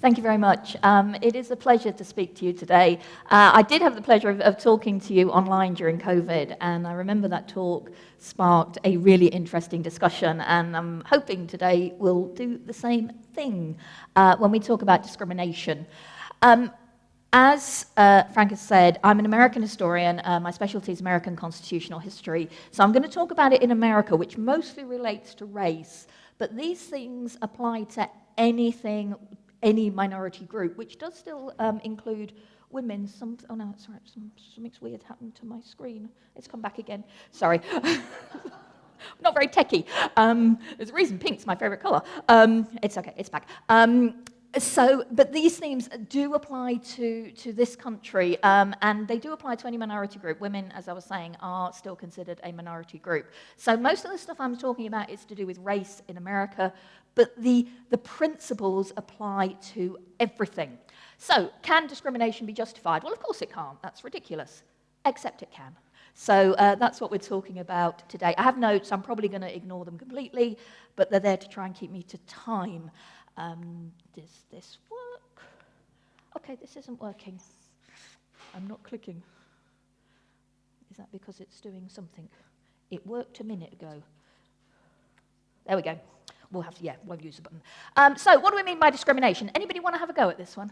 Thank you very much. It is a pleasure to speak to you today. I did have the pleasure of talking to you online during COVID, and I remember that talk sparked a really interesting discussion, and I'm hoping today we'll do the same thing when we talk about discrimination. As Frank has said, I'm an American historian. My specialty is American constitutional history. So I'm going to talk about it in America, which mostly relates to race. But these things apply to anything, any minority group, which does still include women. Oh no, sorry, something's weird happened to my screen. It's come back again. Sorry. Not very techie. There's a reason pink's my favorite color. It's okay, it's back. But these themes do apply to this country, and they do apply to any minority group. Women, as I was saying, are still considered a minority group. So most of the stuff I'm talking about is to do with race in America, but the principles apply to everything. So, can discrimination be justified? Well, of course it can't. That's ridiculous. Except it can. So that's what we're talking about today. I have notes. I'm probably going to ignore them completely, but they're there to try and keep me to time. Does this work? Okay, this isn't working. I'm not clicking. Is that because it's doing something? It worked a minute ago. There we go. We'll use the button. So what do we mean by discrimination? Anybody want to have a go at this one?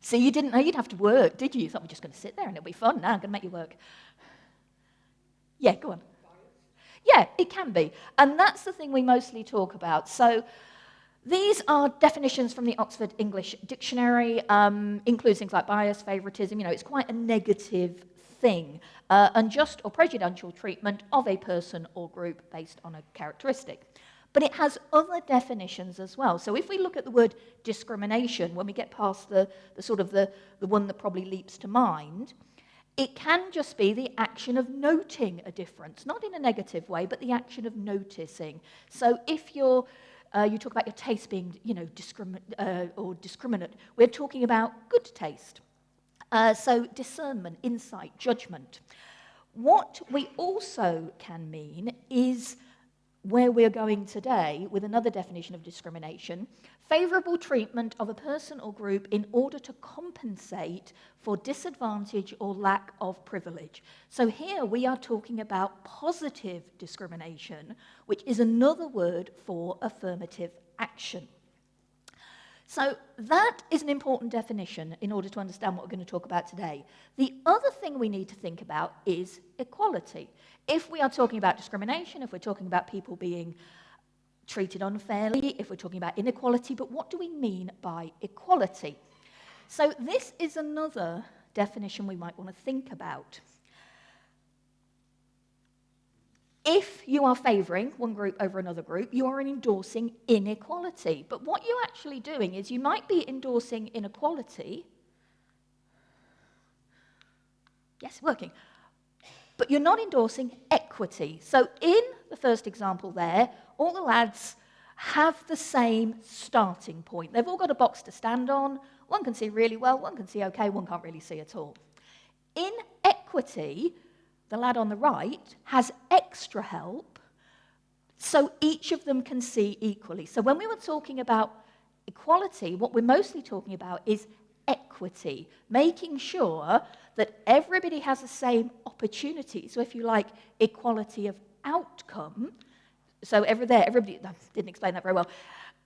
See, you didn't know you'd have to work, did you? You thought we're just going to sit there and it'll be fun. Now I'm going to make you work. Yeah, go on. Yeah, it can be. And that's the thing we mostly talk about. So these are definitions from the Oxford English Dictionary, includes things like bias, favoritism. You know, it's quite a negative thing. Unjust or prejudicial treatment of a person or group based on a characteristic. But it has other definitions as well. So if we look at the word discrimination, when we get past the one that probably leaps to mind, it can just be the action of noting a difference, not in a negative way, but the action of noticing. So if you talk about your taste being, discriminate, we're talking about good taste. So discernment, insight, judgment. What we also can mean is where we're going today with another definition of discrimination, favourable treatment of a person or group in order to compensate for disadvantage or lack of privilege. So here we are talking about positive discrimination, which is another word for affirmative action. So that is an important definition in order to understand what we're going to talk about today. The other thing we need to think about is equality. If we are talking about discrimination, if we're talking about people being treated unfairly, if we're talking about inequality, but what do we mean by equality? So this is another definition we might want to think about. If you are favouring one group over another group, you are endorsing inequality. But what you're actually doing is you might be endorsing inequality. Yes, working. But you're not endorsing equity. So in the first example there, all the lads have the same starting point. They've all got a box to stand on. One can see really well, one can see okay, one can't really see at all. In equity, the lad on the right has extra help, so each of them can see equally. So when we were talking about equality, what we're mostly talking about is equity, making sure that everybody has the same opportunity. So if you like, equality of outcome, so everybody, I didn't explain that very well,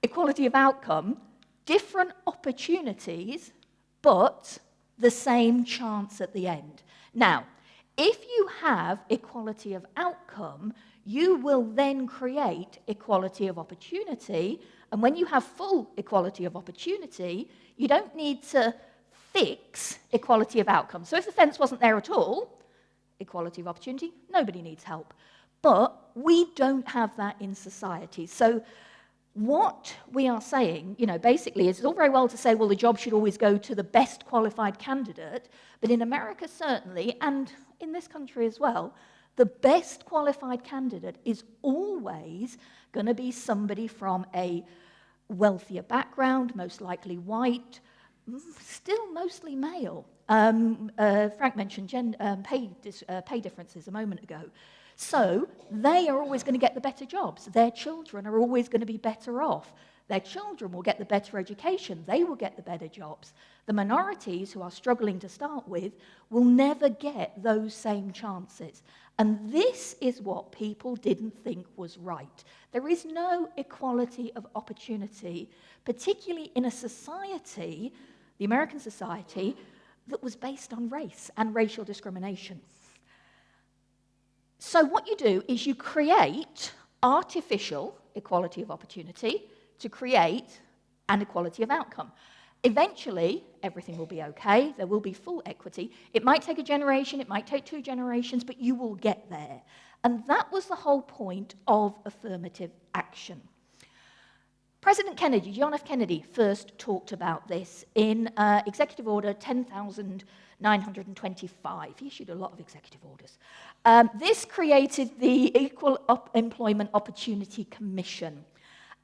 equality of outcome, different opportunities, but the same chance at the end. Now, if you have equality of outcome, you will then create equality of opportunity, and when you have full equality of opportunity, you don't need to fix equality of outcome. So if the fence wasn't there at all, equality of opportunity, nobody needs help. But we don't have that in society. So what we are saying, basically is it's all very well to say, well, the job should always go to the best qualified candidate, but in America certainly, and in this country as well, the best qualified candidate is always going to be somebody from a wealthier background, most likely white, still mostly male. Frank mentioned pay differences a moment ago. So they are always going to get the better jobs. Their children are always going to be better off. Their children will get the better education. They will get the better jobs. The minorities who are struggling to start with will never get those same chances. And this is what people didn't think was right. There is no equality of opportunity, particularly in a society, the American society, that was based on race and racial discrimination. So what you do is you create artificial equality of opportunity to create an equality of outcome. Eventually, everything will be okay. There will be full equity. It might take a generation, it might take 2 generations, but you will get there. And that was the whole point of affirmative action. President Kennedy, John F. Kennedy, first talked about this in Executive Order 10,925. He issued a lot of executive orders. This created the Equal Employment Opportunity Commission.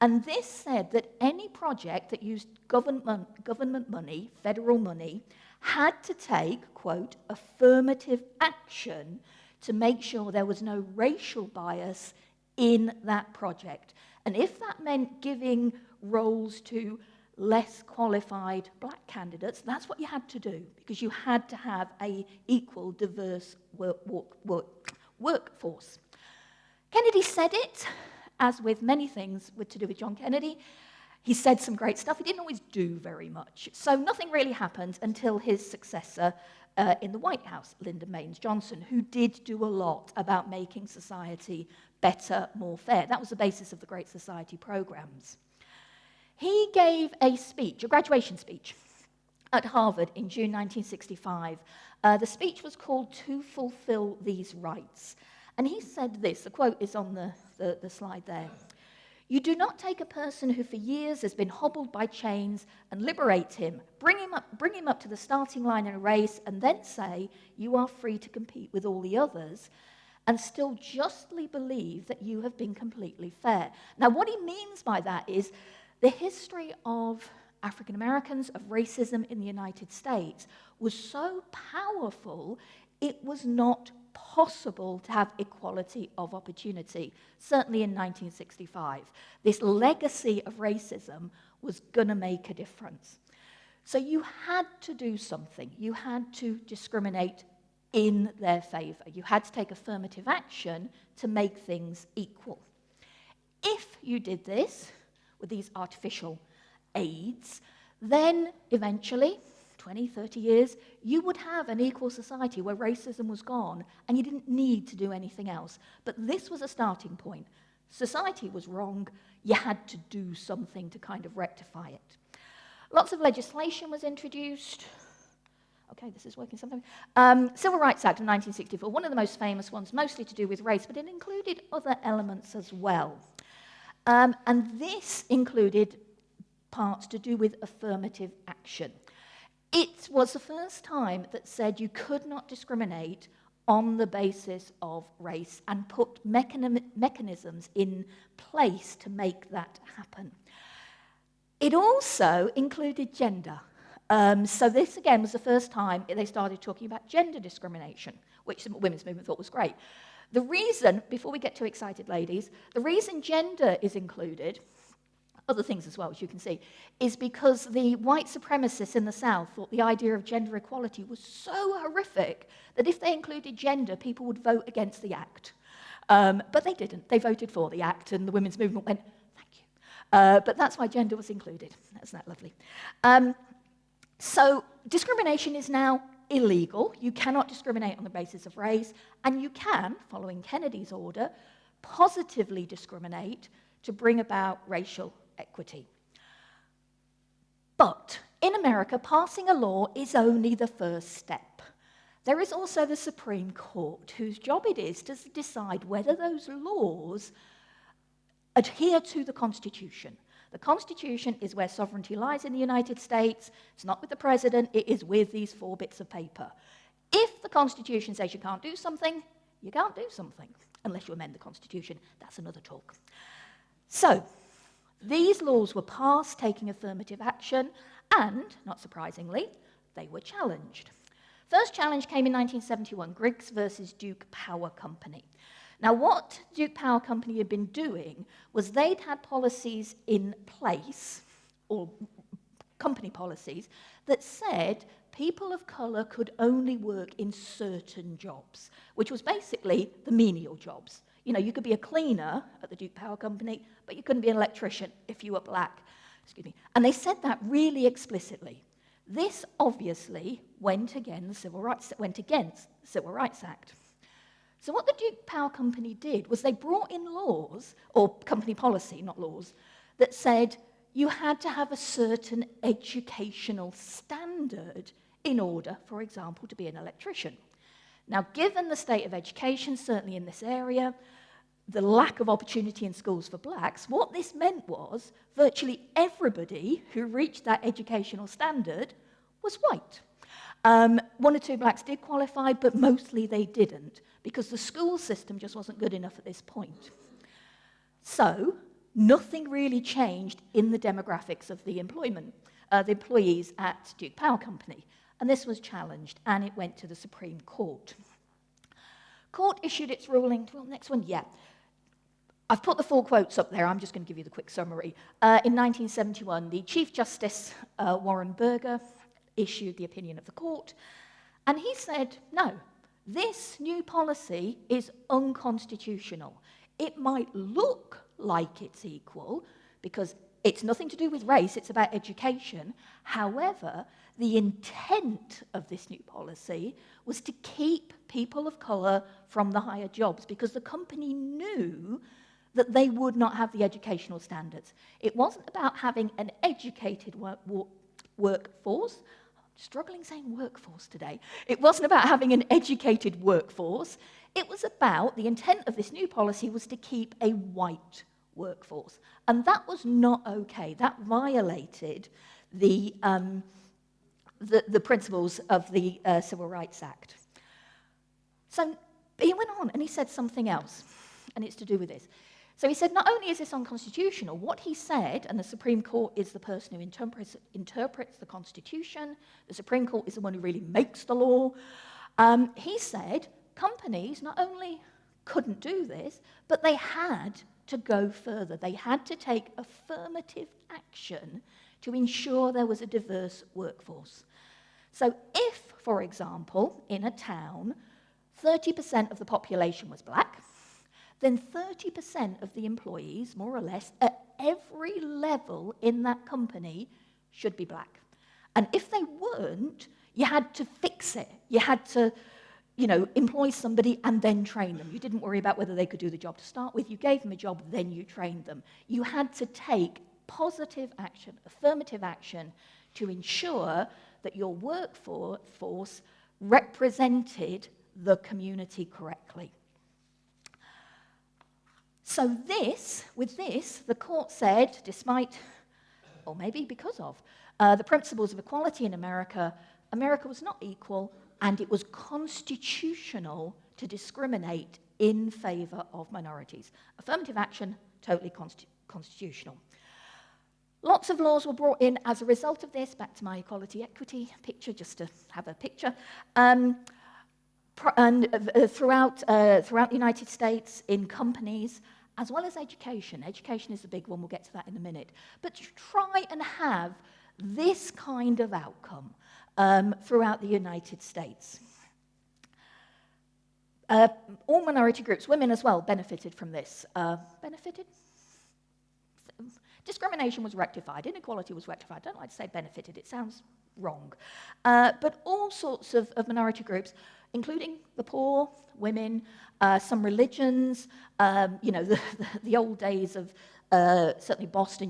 And this said that any project that used government money, federal money, had to take, quote, affirmative action to make sure there was no racial bias in that project. And if that meant giving roles to less qualified black candidates, that's what you had to do, because you had to have an equal, diverse workforce. Kennedy said it, as with many things to do with John Kennedy. He said some great stuff. He didn't always do very much. So nothing really happened until his successor in the White House, Lyndon Baines Johnson, who did do a lot about making society better, more fair. That was the basis of the Great Society programs. He gave a speech, a graduation speech, at Harvard in June 1965. The speech was called "To Fulfill These Rights." And he said this, the quote is on the slide there. "You do not take a person who for years has been hobbled by chains and liberate him, bring him up to the starting line in a race, and then say, you are free to compete with all the others, and still justly believe that you have been completely fair." Now, what he means by that is the history of African Americans, of racism in the United States, was so powerful, it was not possible to have equality of opportunity, certainly in 1965. This legacy of racism was going to make a difference. So you had to do something. You had to discriminate in their favor. You had to take affirmative action to make things equal. If you did this with these artificial aids, then eventually, 20, 30 years, you would have an equal society where racism was gone and you didn't need to do anything else. But this was a starting point. Society was wrong. You had to do something to kind of rectify it. Lots of legislation was introduced. Okay, this is working sometimes. Civil Rights Act of 1964, one of the most famous ones, mostly to do with race, but it included other elements as well. And this included parts to do with affirmative action. It was the first time that said you could not discriminate on the basis of race and put mechanisms in place to make that happen. It also included gender. So this, again, was the first time they started talking about gender discrimination, which the women's movement thought was great. The reason, before we get too excited, ladies, the reason gender is included, other things as well, as you can see, is because the white supremacists in the South thought the idea of gender equality was so horrific that if they included gender, people would vote against the act. But they didn't. They voted for the act, and the women's movement went, thank you. But that's why gender was included. Isn't that lovely? So discrimination is now illegal. You cannot discriminate on the basis of race, and you can, following Kennedy's order, positively discriminate to bring about racial equity. But in America, passing a law is only the first step. There is also the Supreme Court, whose job it is to decide whether those laws adhere to the Constitution. The Constitution is where sovereignty lies in the United States. It's not with the president, it is with these 4 bits of paper. If the Constitution says you can't do something, you can't do something, unless you amend the Constitution. That's another talk. So, these laws were passed taking affirmative action, and, not surprisingly, they were challenged. First challenge came in 1971, Griggs versus Duke Power Company. Now, what Duke Power Company had been doing was they'd had policies in place, or company policies, that said people of colour could only work in certain jobs, which was basically the menial jobs. You know, you could be a cleaner at the Duke Power Company, but you couldn't be an electrician if you were black. Excuse me. And they said that really explicitly. This obviously went against the Civil Rights Act. So what the Duke Power Company did was they brought in laws, or company policy, not laws, that said you had to have a certain educational standard in order, for example, to be an electrician. Now, given the state of education, certainly in this area, the lack of opportunity in schools for blacks, what this meant was virtually everybody who reached that educational standard was white. One or two blacks did qualify, but mostly they didn't, because the school system just wasn't good enough at this point. So, nothing really changed in the demographics of the employees at Duke Power Company. And this was challenged, and it went to the Supreme Court. Court issued its ruling, well, next one, yeah. I've put the full quotes up there, I'm just going to give you the quick summary. In 1971, the Chief Justice, Warren Burger, issued the opinion of the court, and he said, no, this new policy is unconstitutional. It might look like it's equal, because it's nothing to do with race, it's about education. However, the intent of this new policy was to keep people of colour from the higher jobs, because the company knew that they would not have the educational standards. It wasn't about having an educated workforce. I'm struggling saying workforce today. It wasn't about having an educated workforce. It was about, the intent of this new policy was to keep a white workforce. And that was not okay. That violated the principles of the Civil Rights Act. So he went on and he said something else, and it's to do with this. So he said, not only is this unconstitutional, what he said, and the Supreme Court is the person who interprets the Constitution, the Supreme Court is the one who really makes the law, he said companies not only couldn't do this, but they had to go further. They had to take affirmative action to ensure there was a diverse workforce. So if, for example, in a town, 30% of the population was black, then 30% of the employees, more or less, at every level in that company should be black. And if they weren't, you had to fix it. You had to, employ somebody and then train them. You didn't worry about whether they could do the job to start with. You gave them a job, then you trained them. You had to take positive action, affirmative action, to ensure that your workforce represented the community correctly. So with this, the court said, despite, or maybe because of, the principles of equality in America, America was not equal, and it was constitutional to discriminate in favor of minorities. Affirmative action, totally constitutional. Lots of laws were brought in as a result of this. Back to my equality equity picture, just to have a picture. Throughout the United States, in companies, as well as education. Education is the big one, we'll get to that in a minute. But to try and have this kind of outcome throughout the United States. All minority groups, women as well, benefited from this. Benefited? Discrimination was rectified, inequality was rectified. I don't like to say benefited, it sounds wrong. But all sorts of minority groups, including the poor, women, some religions, the old days of certainly Boston,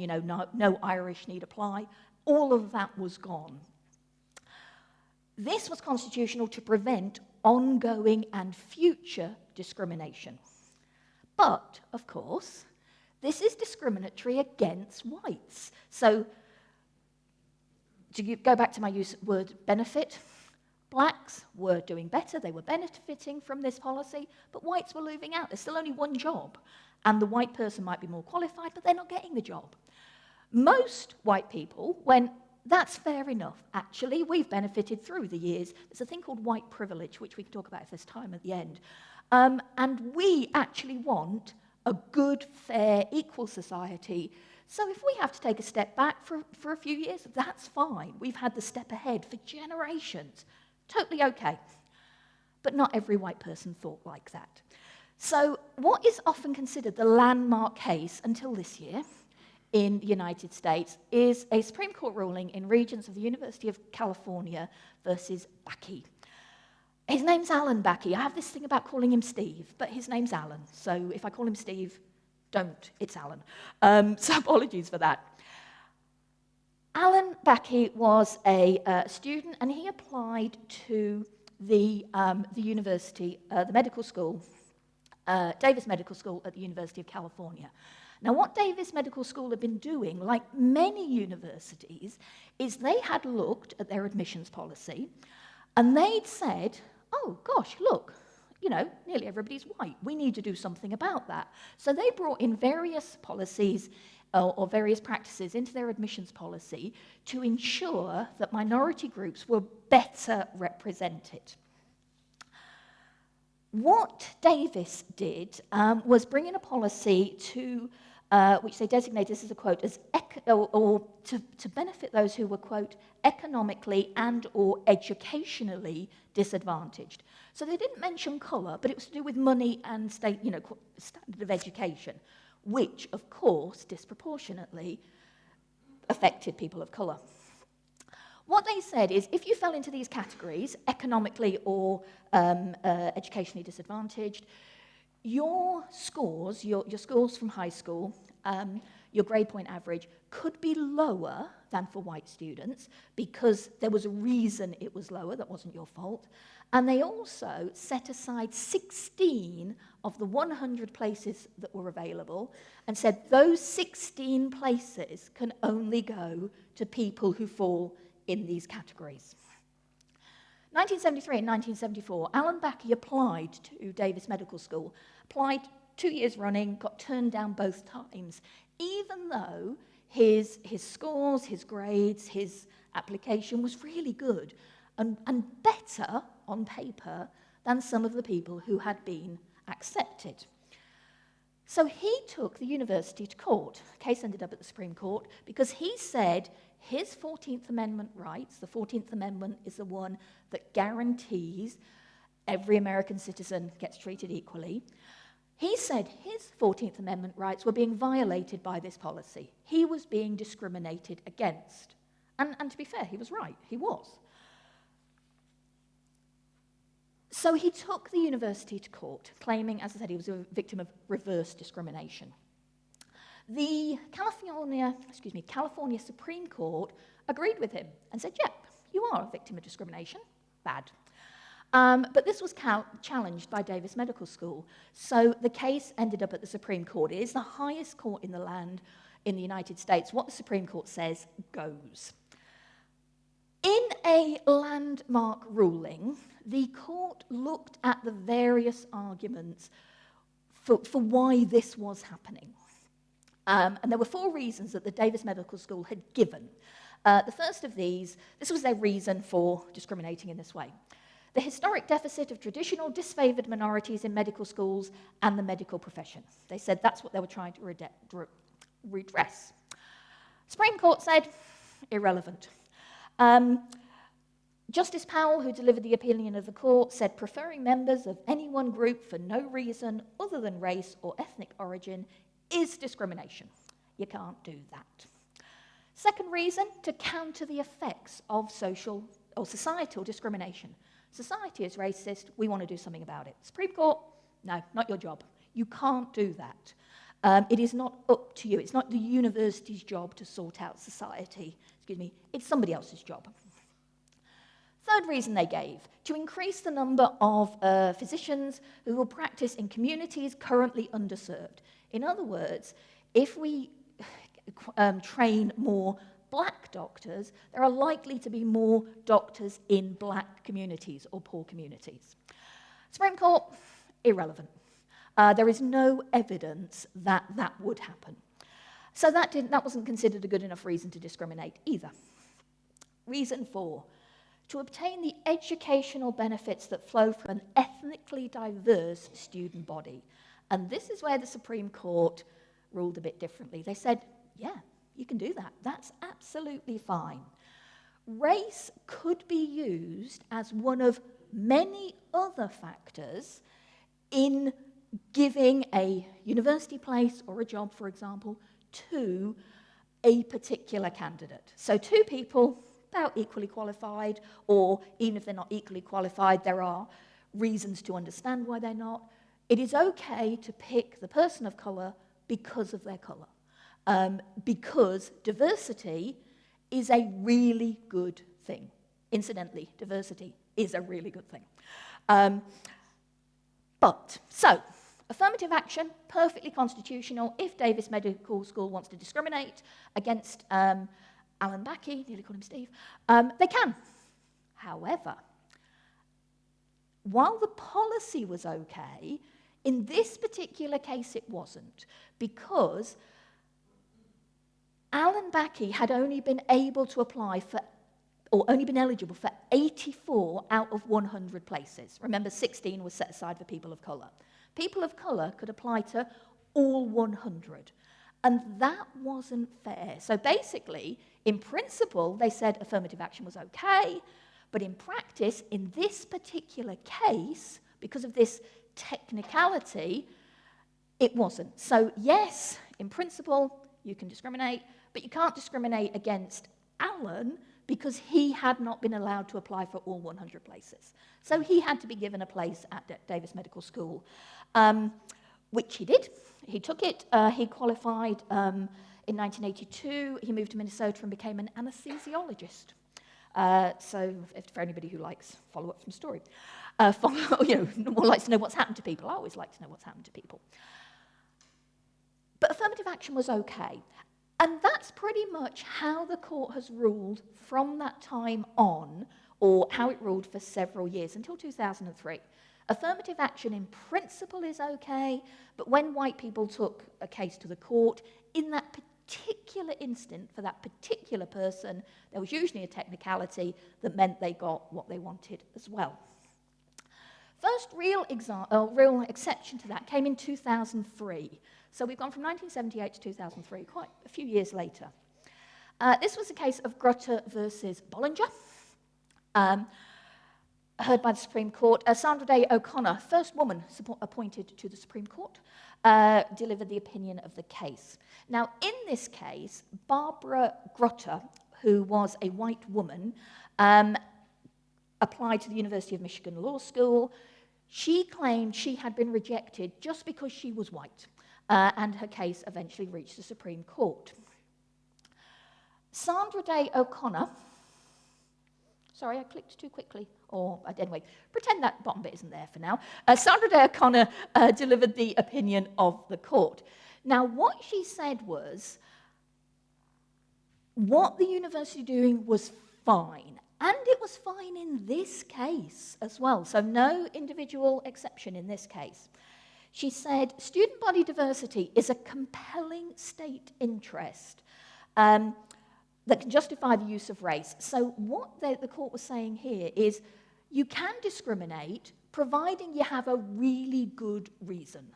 no Irish need apply, all of that was gone. This was constitutional to prevent ongoing and future discrimination. But, of course, this is discriminatory against whites. So, to go back to my word benefit, blacks were doing better, they were benefiting from this policy, but whites were losing out. There's still only one job, and the white person might be more qualified, but they're not getting the job. Most white people went, that's fair enough. Actually, we've benefited through the years. There's a thing called white privilege, which we can talk about if there's time at the end. And we actually want a good, fair, equal society. So if we have to take a step back for a few years, that's fine. We've had the step ahead for generations. Totally okay. But not every white person thought like that. So what is often considered the landmark case until this year in the United States is a Supreme Court ruling in Regents of the University of California versus Bakke. His name's Alan Bakke. I have this thing about calling him Steve, but his name's Alan. So if I call him Steve, don't. It's Alan. So apologies for that. Alan Bakke was a student, and he applied to the university, the medical school, Davis Medical School at the University of California. Now, what Davis Medical School had been doing, like many universities, is they had looked at their admissions policy, and they'd said, oh, gosh, look, you know, nearly everybody's white. We need to do something about that. So they brought in various policies or various practices into their admissions policy to ensure that minority groups were better represented. What Davis did was bring in a policy to, which they designated, this is a quote, as to benefit those who were, quote, economically and or educationally disadvantaged. So they didn't mention colour, but it was to do with money and state, you know, standard of education, which, of course, disproportionately affected people of colour. What they said is, if you fell into these categories, economically or educationally disadvantaged, your scores, your scores from high school, your grade point average, could be lower than for white students because there was a reason it was lower, that wasn't your fault. And they also set aside 16 of the 100 places that were available and said those 16 places can only go to people who fall in these categories. 1973 and 1974, Alan Bakke applied to Davis Medical School, applied 2 years running, got turned down both times, even though his scores, his grades, his application was really good and better on paper than some of the people who had been accepted. So he took the university to court. The case ended up at the Supreme Court because he said his 14th Amendment rights, the 14th Amendment is the one that guarantees every American citizen gets treated equally. He said his 14th Amendment rights were being violated by this policy. He was being discriminated against. And to be fair, he was right. He was. So he took the university to court, claiming, as I said, he was a victim of reverse discrimination. The California Supreme Court agreed with him and said, yep, you are a victim of discrimination. Bad. But this was challenged by Davis Medical School. So the case ended up at the Supreme Court. It is the highest court in the land in the United States. What the Supreme Court says goes. In a landmark ruling, the court looked at the various arguments for why this was happening. And there were 4 reasons that the Davis Medical School had given. The first of these, this was their reason for discriminating in this way. The historic deficit of traditional disfavored minorities in medical schools and the medical profession. They said that's what they were trying to redress. Supreme Court said, irrelevant. Justice Powell, who delivered the opinion of the court, said preferring members of any one group for no reason other than race or ethnic origin is discrimination. You can't do that. Second reason, to counter the effects of social or societal discrimination. Society is racist, we want to do something about it. Supreme Court, no, not your job. You can't do that. It is not up to you. It's not the university's job to sort out society. It's somebody else's job. Third reason they gave, to increase the number of physicians who will practice in communities currently underserved. In other words, if we train more black doctors, there are likely to be more doctors in black communities or poor communities. Supreme Court, irrelevant. There is no evidence that that would happen. So that wasn't considered a good enough reason to discriminate either. Reason 4, to obtain the educational benefits that flow from an ethnically diverse student body. And this is where the Supreme Court ruled a bit differently. They said, yeah, you can do that. That's absolutely fine. Race could be used as one of many other factors in giving a university place or a job, for example, to a particular candidate. So two people, about equally qualified, or even if they're not equally qualified, there are reasons to understand why they're not. It is okay to pick the person of colour because of their colour, because diversity is a really good thing. Incidentally, diversity is a really good thing. So, affirmative action, perfectly constitutional. If Davis Medical School wants to discriminate against Alan Backey, nearly called him Steve, they can. However, while the policy was okay, in this particular case it wasn't, because Alan Backey had only been able to apply for, or only been eligible for 84 out of 100 places. Remember, 16 was set aside for people of colour. People of colour could apply to all 100. And that wasn't fair. So basically, in principle, they said affirmative action was okay, but in practice, in this particular case, because of this technicality, it wasn't. So yes, in principle, you can discriminate, but you can't discriminate against Alan because he had not been allowed to apply for all 100 places. So he had to be given a place at Davis Medical School, which he did. He took it. He qualified in 1982. He moved to Minnesota and became an anesthesiologist. So for anybody who likes follow-up from story, more likes to know what's happened to people. I always like to know what's happened to people. But affirmative action was okay. And that's pretty much how the court has ruled from that time on, or how it ruled for several years, until 2003. Affirmative action in principle is okay, but when white people took a case to the court, in that particular instant, for that particular person, there was usually a technicality that meant they got what they wanted as well. First real exception to that came in 2003. So we've gone from 1978 to 2003, quite a few years later. This was a case of Grutter versus Bollinger, heard by the Supreme Court. Sandra Day O'Connor, first woman appointed to the Supreme Court, delivered the opinion of the case. Now, in this case, Barbara Grutter, who was a white woman, applied to the University of Michigan Law School. She claimed she had been rejected just because she was white, and her case eventually reached the Supreme Court. Sandra Day O'Connor, sorry, I clicked too quickly, or anyway, pretend that bottom bit isn't there for now. Sandra Day O'Connor delivered the opinion of the court. Now, what she said was, what the university doing was fine, and it was fine in this case as well, so no individual exception in this case. She said, student body diversity is a compelling state interest that can justify the use of race. So what the court was saying here is you can discriminate providing you have a really good reason.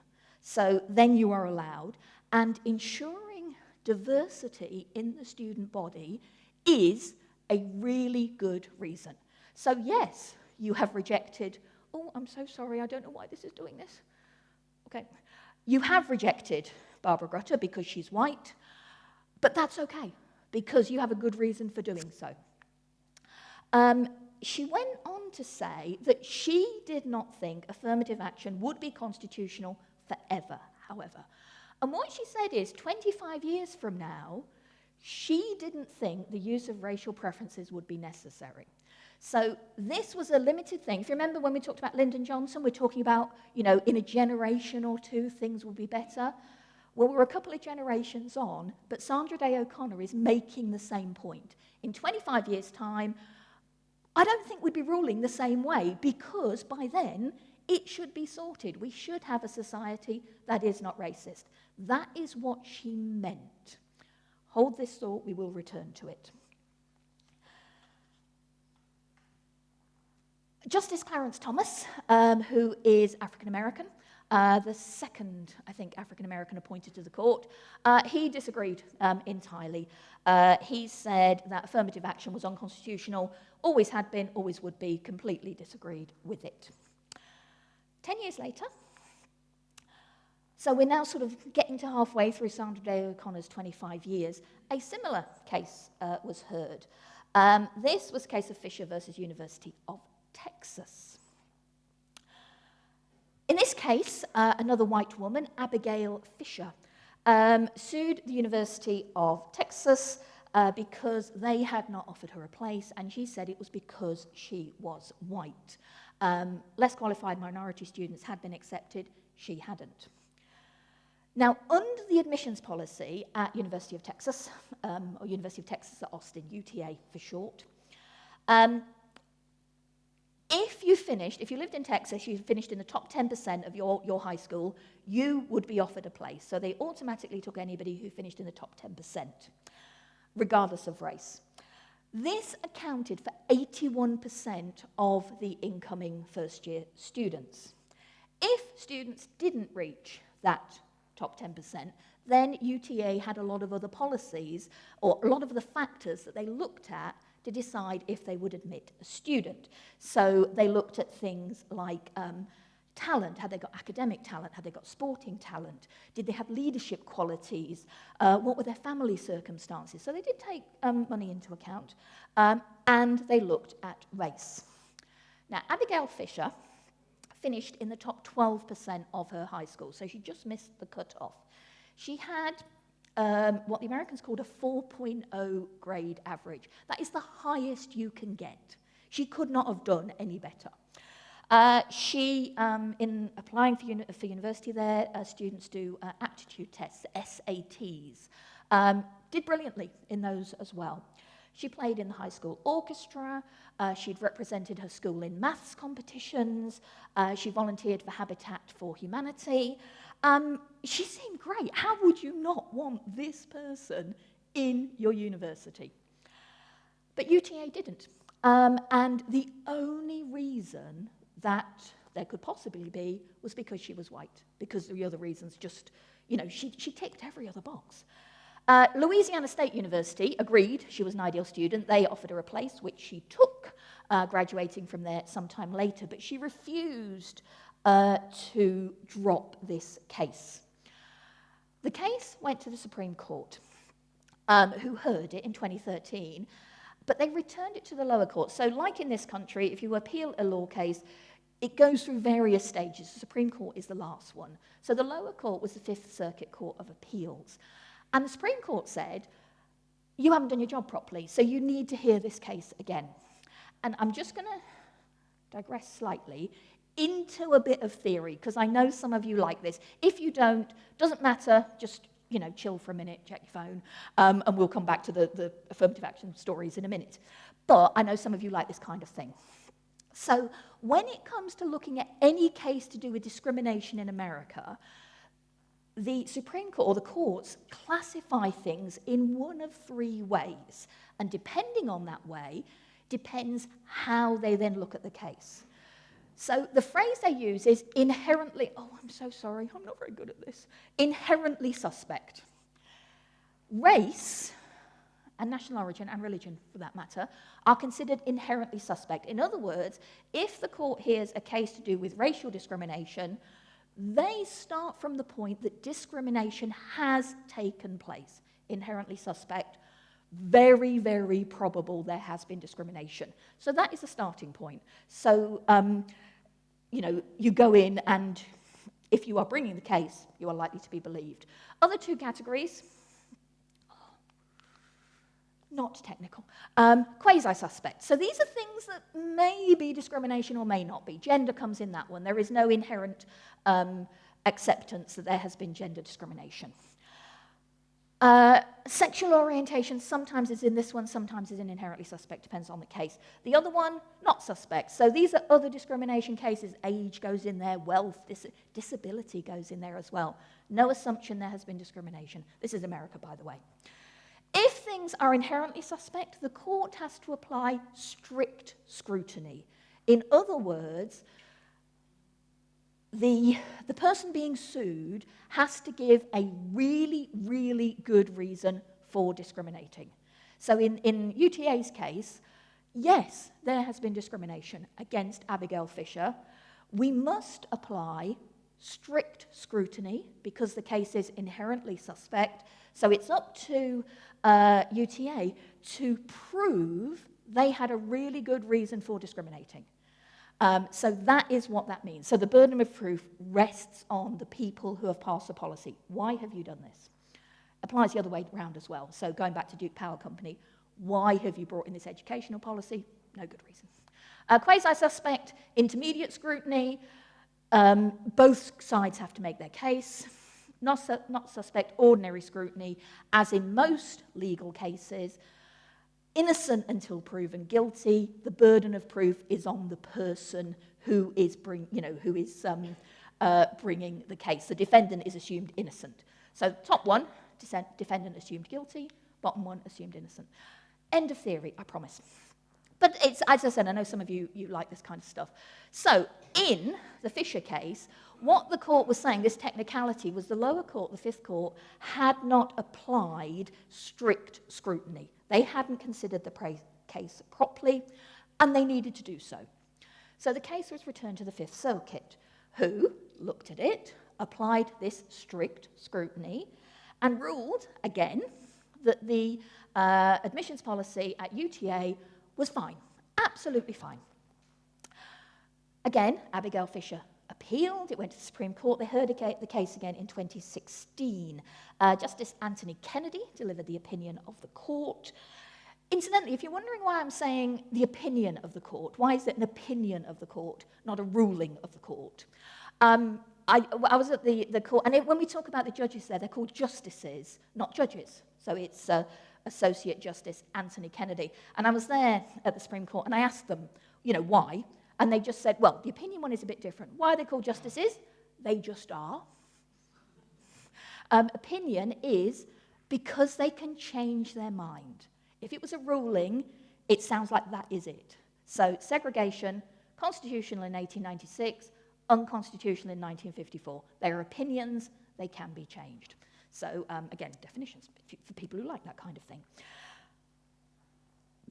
So then you are allowed, and ensuring diversity in the student body is a really good reason. So yes, you have rejected, oh, I'm so sorry, I don't know why this is doing this. Okay, you have rejected Barbara Grutter because she's white, but that's okay, because you have a good reason for doing so. She went on to say that she did not think affirmative action would be constitutional forever, however. And what she said is, 25 years from now, she didn't think the use of racial preferences would be necessary. So this was a limited thing. If you remember when we talked about Lyndon Johnson, we're talking about, in a generation or two, things will be better. Well, we're a couple of generations on, but Sandra Day O'Connor is making the same point. In 25 years' time, I don't think we'd be ruling the same way, because by then, it should be sorted. We should have a society that is not racist. That is what she meant. Hold this thought, we will return to it. Justice Clarence Thomas, who is African-American, the second, I think, African-American appointed to the court, he disagreed entirely. He said that affirmative action was unconstitutional, always had been, always would be, completely disagreed with it. 10 years later, so we're now sort of getting to halfway through Sandra Day O'Connor's 25 years, a similar case was heard. This was a case of Fisher versus University of Texas. In this case, another white woman, Abigail Fisher, sued the University of Texas because they had not offered her a place, and she said it was because she was white. Less qualified minority students had been accepted, she hadn't. Now, under the admissions policy at University of Texas, or University of Texas at Austin, UTA for short, if you lived in Texas, you finished in the top 10% of your high school, you would be offered a place. So they automatically took anybody who finished in the top 10%, regardless of race. This accounted for 81% of the incoming first-year students. If students didn't reach that top 10%, then UTA had a lot of other policies, or a lot of the factors that they looked at to decide if they would admit a student. So they looked at things like talent. Had they got academic talent? Had they got sporting talent? Did they have leadership qualities? What were their family circumstances? So they did take money into account, and they looked at race. Now, Abigail Fisher finished in the top 12% of her high school, so she just missed the cutoff. She had what the Americans called a 4.0 grade average. That is the highest you can get. She could not have done any better. In applying for university there, students do aptitude tests, SATs. Did brilliantly in those as well. She played in the high school orchestra. She'd represented her school in maths competitions. She volunteered for Habitat for Humanity. She seemed great. How would you not want this person in your university? But UTA didn't. And the only reason that there could possibly be was because she was white, because the other reasons just, she ticked every other box. Louisiana State University agreed she was an ideal student. They offered her a place, which she took, graduating from there sometime later, but she refused to drop this case. The case went to the Supreme Court, who heard it in 2013, but they returned it to the lower court. So like in this country, if you appeal a law case, it goes through various stages. The Supreme Court is the last one. So the lower court was the Fifth Circuit Court of Appeals. And the Supreme Court said, you haven't done your job properly, so you need to hear this case again. And I'm just going to digress slightly into a bit of theory, because I know some of you like this. If you don't, doesn't matter, just chill for a minute, check your phone, and we'll come back to the affirmative action stories in a minute. But I know some of you like this kind of thing. So when it comes to looking at any case to do with discrimination in America, the Supreme Court, or the courts, classify things in one of three ways. And depending on that way, depends how they then look at the case. So the phrase they use is inherently, I'm so sorry, I'm not very good at this, inherently suspect. Race, and national origin, and religion for that matter, are considered inherently suspect. In other words, if the court hears a case to do with racial discrimination, they start from the point that discrimination has taken place. Inherently suspect, very, very probable there has been discrimination. So that is a starting point. So, you go in, and if you are bringing the case, you are likely to be believed. Other two categories, not technical, quasi-suspect. So these are things that may be discrimination or may not be. Gender comes in that one. There is no inherent acceptance that there has been gender discrimination. Sexual orientation sometimes is in this one, sometimes is in inherently suspect, depends on the case. The other one, not suspect. So these are other discrimination cases. Age goes in there, wealth, disability goes in there as well. No assumption there has been discrimination. This is America, by the way. If things are inherently suspect, the court has to apply strict scrutiny. In other words, the person being sued has to give a really, really good reason for discriminating. So in UTA's case, yes, there has been discrimination against Abigail Fisher. We must apply strict scrutiny because the case is inherently suspect. So it's up to UTA to prove they had a really good reason for discriminating. So that is what that means. So the burden of proof rests on the people who have passed the policy. Why have you done this? Applies the other way around as well. So going back to Duke Power Company, why have you brought in this educational policy? No good reason. Quasi-suspect, intermediate scrutiny, both sides have to make their case. Not suspect, ordinary scrutiny, as in most legal cases. Innocent until proven guilty. The burden of proof is on the person who is bringing the case. The defendant is assumed innocent. So top one, defendant assumed guilty. Bottom one, assumed innocent. End of theory, I promise. But it's, as I said, I know some of you like this kind of stuff. So in the Fisher case, what the court was saying, this technicality, was the lower court, the Fifth Court, had not applied strict scrutiny. They hadn't considered the case properly, and they needed to do so. So the case was returned to the Fifth Circuit, who looked at it, applied this strict scrutiny, and ruled, again, that the admissions policy at UTA was fine, absolutely fine. Again, Abigail Fisher appealed. It went to the Supreme Court. They heard the case again in 2016. Justice Anthony Kennedy delivered the opinion of the court. Incidentally, if you're wondering why I'm saying the opinion of the court, why is it an opinion of the court, not a ruling of the court? I was at the court, and when we talk about the judges there, they're called justices, not judges. So it's Associate Justice Anthony Kennedy. And I was there at the Supreme Court, and I asked them, why? And they just said, well, the opinion one is a bit different. Why are they called justices? They just are. Opinion is because they can change their mind. If it was a ruling, it sounds like that is it. So segregation, constitutional in 1896, unconstitutional in 1954. They are opinions, they can be changed. So again, definitions for people who like that kind of thing.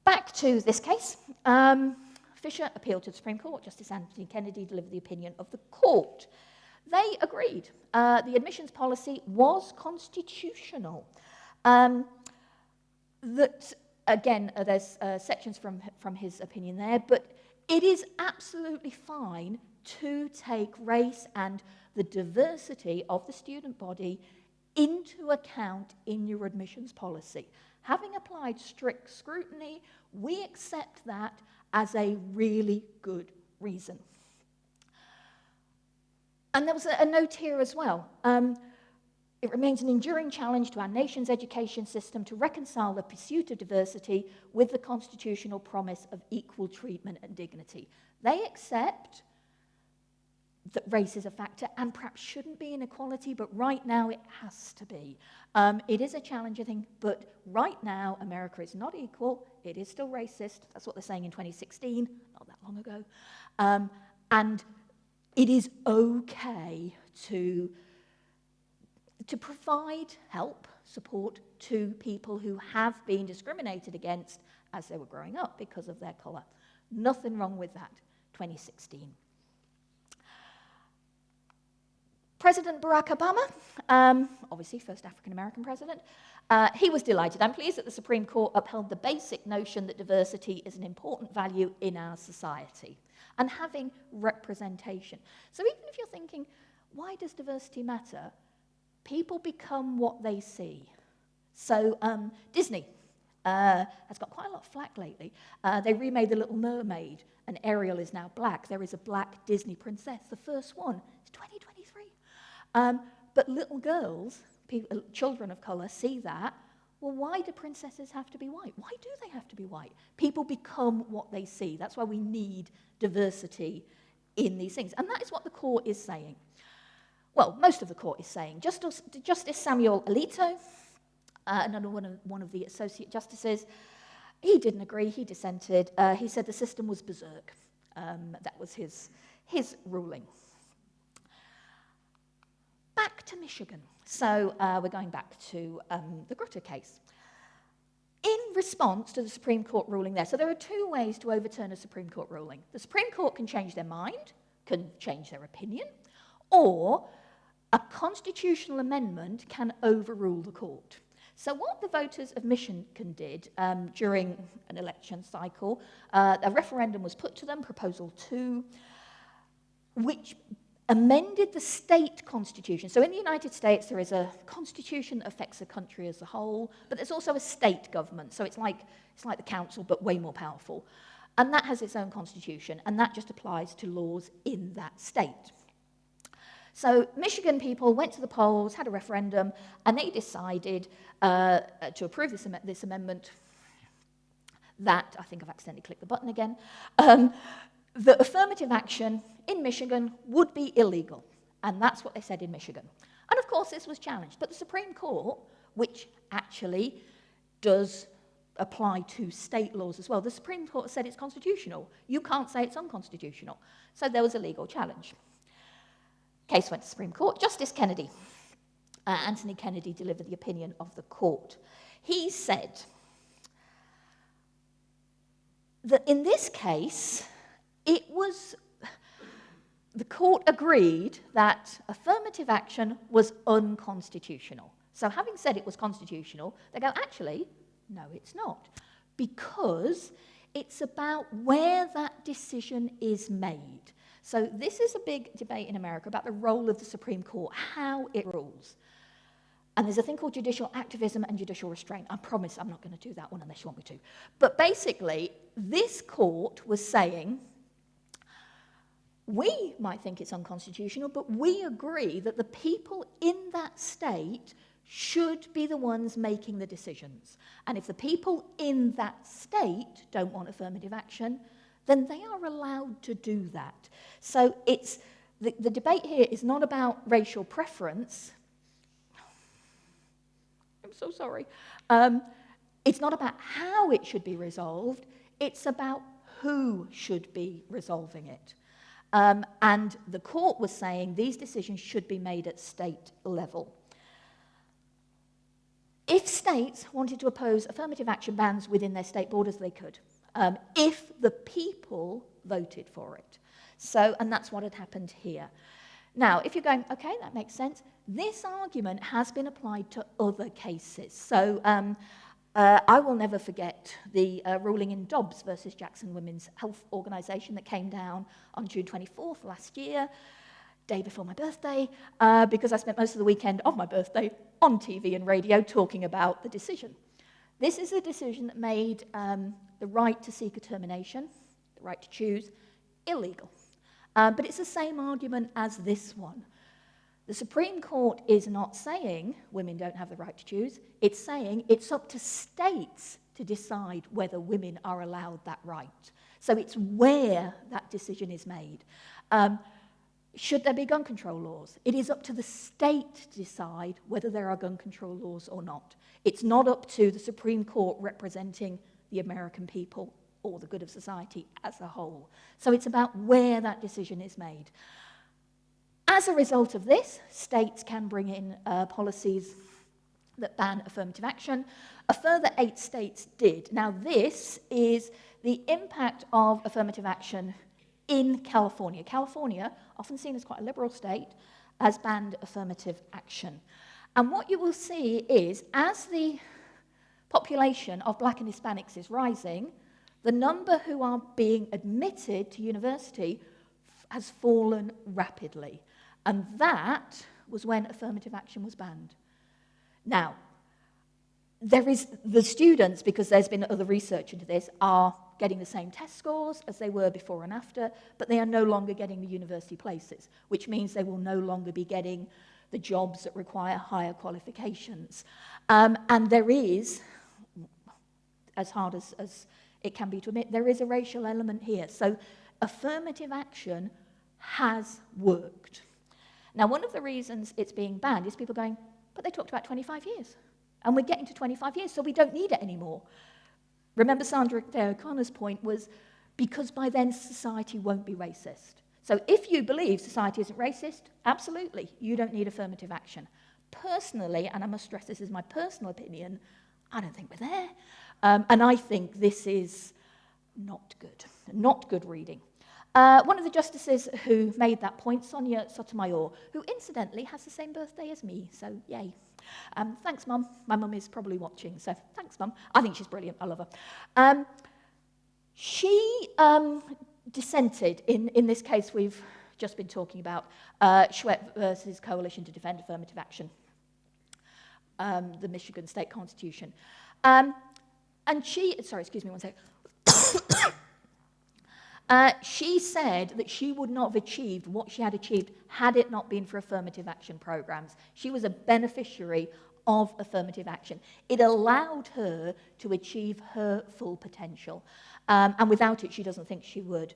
Back to this case. Fisher appealed to the Supreme Court. Justice Anthony Kennedy delivered the opinion of the court. They agreed. The admissions policy was constitutional. That, again, there's sections from his opinion there, but it is absolutely fine to take race and the diversity of the student body into account in your admissions policy. Having applied strict scrutiny, we accept that as a really good reason. And there was a note here as well. It remains an enduring challenge to our nation's education system to reconcile the pursuit of diversity with the constitutional promise of equal treatment and dignity. They accept that race is a factor and perhaps shouldn't be inequality, but right now it has to be. It is a challenging thing, but right now America is not equal. It is still racist. That's what they're saying in 2016, not that long ago. And it is okay to provide help, support to people who have been discriminated against as they were growing up because of their colour. Nothing wrong with that, 2016. President Barack Obama, obviously first African-American president, he was delighted. I'm pleased that the Supreme Court upheld the basic notion that diversity is an important value in our society and having representation. So even if you're thinking, why does diversity matter? People become what they see. So Disney has got quite a lot of flack lately. They remade The Little Mermaid, and Ariel is now black. There is a black Disney princess, the first one. It's 2023. But little girls, children of colour, see that. Well, why do princesses have to be white? Why do they have to be white? People become what they see. That's why we need diversity in these things. And that is what the court is saying. Well, most of the court is saying. Justice Samuel Alito, another one of the associate justices, he didn't agree, he dissented. He said the system was berserk. That was his ruling. Back to Michigan. So we're going back to the Grutter case. In response to the Supreme Court ruling there, so there are two ways to overturn a Supreme Court ruling. The Supreme Court can change their mind, can change their opinion, or a constitutional amendment can overrule the court. So what the voters of Michigan did during an election cycle, a referendum was put to them, Proposal 2, which amended the state constitution. So in the United States, there is a constitution that affects the country as a whole, but there's also a state government. So it's like the council, but way more powerful. And that has its own constitution, and that just applies to laws in that state. So Michigan people went to the polls, had a referendum, and they decided to approve this amendment that, I think I've accidentally clicked the button again, that affirmative action in Michigan would be illegal. And that's what they said in Michigan. And of course, this was challenged. But the Supreme Court, which actually does apply to state laws as well, the Supreme Court said it's constitutional. You can't say it's unconstitutional. So there was a legal challenge. Case went to the Supreme Court. Justice Kennedy, Anthony Kennedy, delivered the opinion of the court. He said that in this case, the court agreed that affirmative action was unconstitutional. So having said it was constitutional, they go, actually, no, it's not. Because it's about where that decision is made. So this is a big debate in America about the role of the Supreme Court, how it rules. And there's a thing called judicial activism and judicial restraint. I promise I'm not going to do that one unless you want me to. But basically, this court was saying, we might think it's unconstitutional, but we agree that the people in that state should be the ones making the decisions. And if the people in that state don't want affirmative action, then they are allowed to do that. So it's the debate here is not about racial preference. I'm so sorry. It's not about how it should be resolved. It's about who should be resolving it. And the court was saying these decisions should be made at state level. If states wanted to oppose affirmative action bans within their state borders, they could, if the people voted for it. So, and that's what had happened here. Now, if you're going, okay, that makes sense, this argument has been applied to other cases. So I will never forget the ruling in Dobbs versus Jackson Women's Health Organization that came down on June 24th last year, day before my birthday, because I spent most of the weekend of my birthday on TV and radio talking about the decision. This is a decision that made the right to seek a termination, the right to choose, illegal. But it's the same argument as this one. The Supreme Court is not saying women don't have the right to choose. It's saying it's up to states to decide whether women are allowed that right. So it's where that decision is made. Should there be gun control laws? It is up to the state to decide whether there are gun control laws or not. It's not up to the Supreme Court representing the American people or the good of society as a whole. So it's about where that decision is made. As a result of this, states can bring in policies that ban affirmative action. A further 8 states did. Now this is the impact of affirmative action in California. California, often seen as quite a liberal state, has banned affirmative action. And what you will see is, as the population of Black and Hispanics is rising, the number who are being admitted to university has fallen rapidly. And that was when affirmative action was banned. Now, there is the students, because there's been other research into this, are getting the same test scores as they were before and after, but they are no longer getting the university places, which means they will no longer be getting the jobs that require higher qualifications. And there is, as hard as it can be to admit, there is a racial element here. So affirmative action has worked. Now, one of the reasons it's being banned is people going, but they talked about 25 years. And we're getting to 25 years, so we don't need it anymore. Remember Sandra Day O'Connor's point was, because by then society won't be racist. So if you believe society isn't racist, absolutely, you don't need affirmative action. Personally, and I must stress this is my personal opinion, I don't think we're there. And I think this is not good reading. One of the justices who made that point, Sonia Sotomayor, who incidentally has the same birthday as me, so yay. Thanks, Mum. My mum is probably watching, so thanks, Mum. I think she's brilliant. I love her. She dissented in this case we've just been talking about, Schwepp versus Coalition to Defend Affirmative Action, the Michigan State Constitution. And she, sorry, excuse me one sec. She said that she would not have achieved what she had achieved had it not been for affirmative action programs. She was a beneficiary of affirmative action. It allowed her to achieve her full potential. And without it, she doesn't think she would.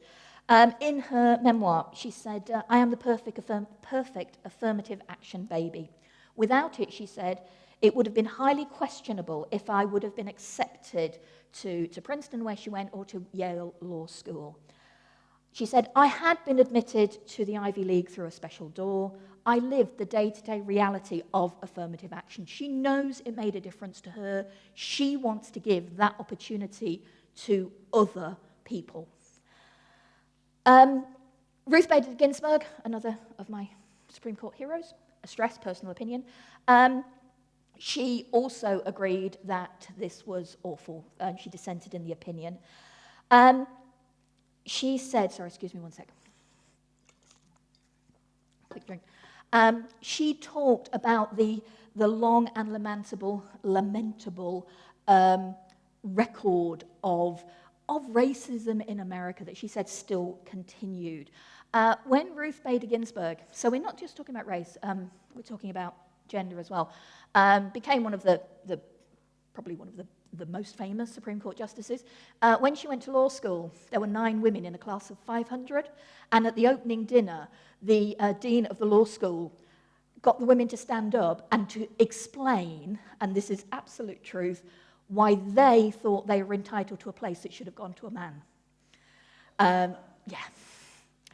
In her memoir, she said, I am the perfect affirmative action baby. Without it, she said, it would have been highly questionable if I would have been accepted to Princeton, where she went, or to Yale Law School. She said, I had been admitted to the Ivy League through a special door. I lived the day-to-day reality of affirmative action. She knows it made a difference to her. She wants to give that opportunity to other people. Ruth Bader Ginsburg, another of my Supreme Court heroes, a stress, personal opinion. She also agreed that this was awful. She dissented in the opinion. She said, sorry, excuse me one sec. Quick drink. She talked about the long and lamentable record of racism in America that she said still continued. When Ruth Bader Ginsburg, so we're not just talking about race, we're talking about gender as well, became one of probably one of the most famous Supreme Court justices. When she went to law school, there were 9 women in a class of 500, and at the opening dinner, the dean of the law school got the women to stand up and to explain, and this is absolute truth, why they thought they were entitled to a place that should have gone to a man. Yeah,